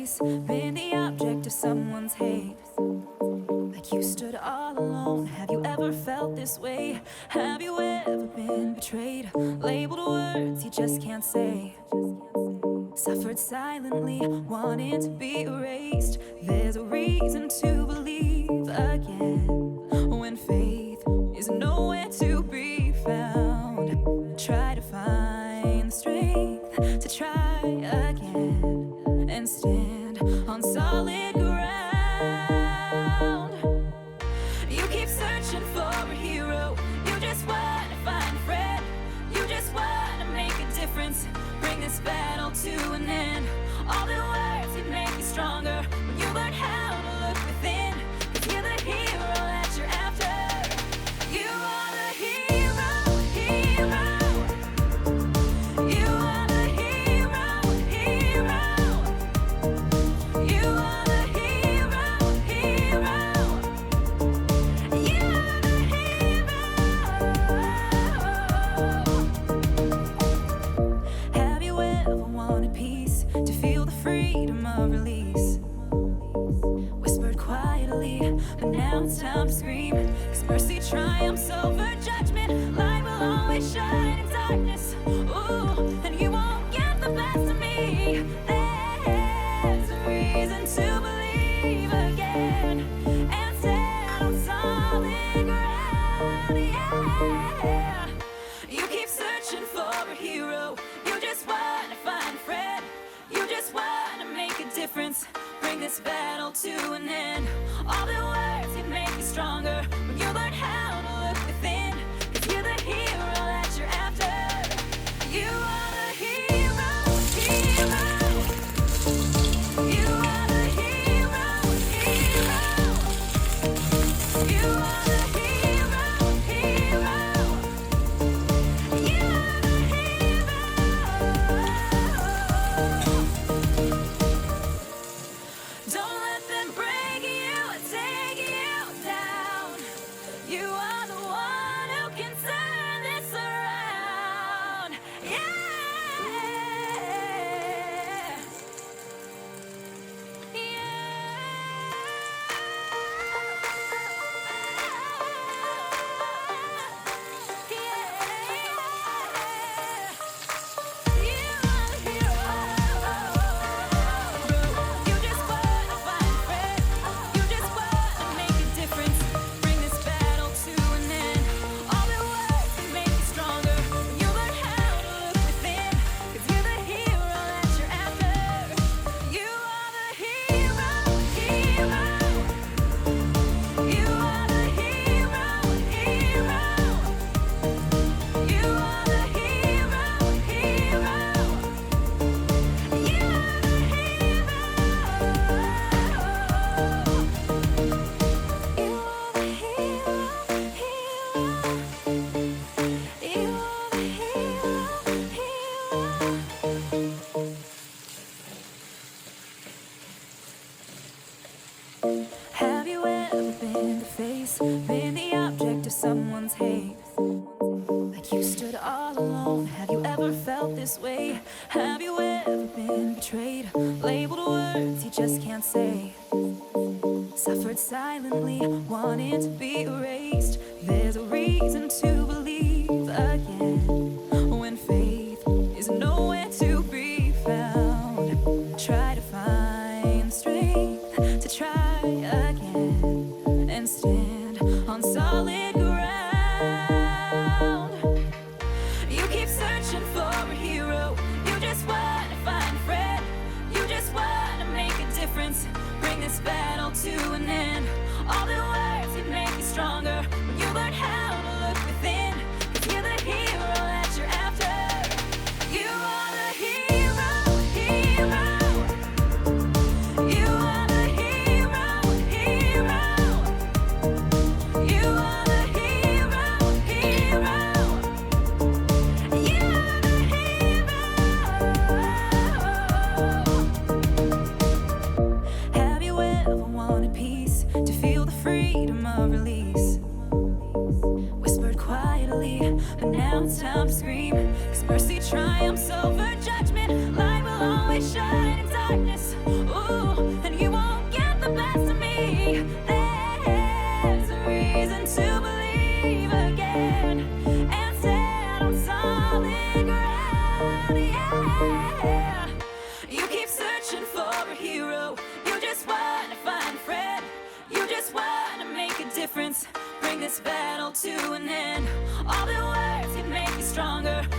face, been the object of someone's hate. Like you stood all alone. Have you ever felt this way? Have you ever been betrayed? Labeled words you just can't say. Suffered silently, wanting to be erased. There's a reason to believe again when faith is nowhere to be found. Try to find the strength to try again and stand on solid ground. You keep searching for a hero. You just want to find a friend. You just want to make a difference. Bring this battle to an end. All the words can make you stronger when you learn how to look within. 'Cause you're the hero that you're after. You are the hero, hero. You are the hero, hero. You are the hero, hero. You are the hero. Have you ever wanted peace, to feel the freedom of release? Whispered quietly, but now it's time to scream. 'Cause mercy triumphs over judgment. Light will always shine in darkness. Ooh, and you won't get the best of me. There's a reason to believe again and stand on solid ground. Yeah. You keep searching for a hero. You just want to find a friend. You just want to make a difference. Bring this battle to an end. All the words can make you stronger when you learn how to look within. 'Cause you're the hero that you're after. You are the hero, hero. You are the hero, hero. You are the hero, hero. You are the hero. Don't let them break you, take you down. You are the one who can turn this around. Yeah. Have you ever been the face, been the object of someone's hate? Like you stood all alone. Have you ever felt this way? Have you ever been betrayed? Labeled words you just can't say. Suffered silently, wanting to be erased. There's a reason to believe again when faith is nowhere to be found. Try to find the strength to try again and stand on solid ground. You keep searching for a hero. You just want to find a friend. You just want to make a difference. Bring this battle to an end. All the words can make you stronger when you learn how to look within. 'Cause you're the hero that you're after. You are the hero, hero. You are the hero, hero. You are the hero, hero. You are the hero. Have you ever wanted peace, to feel the freedom of release? Whispered quietly, but now it's time to scream. 'Cause mercy triumphs over judgment. Light will always shine in darkness. Ooh. just wanna find a friend. You just wanna make a difference. Bring this battle to an end. All the words can make you stronger.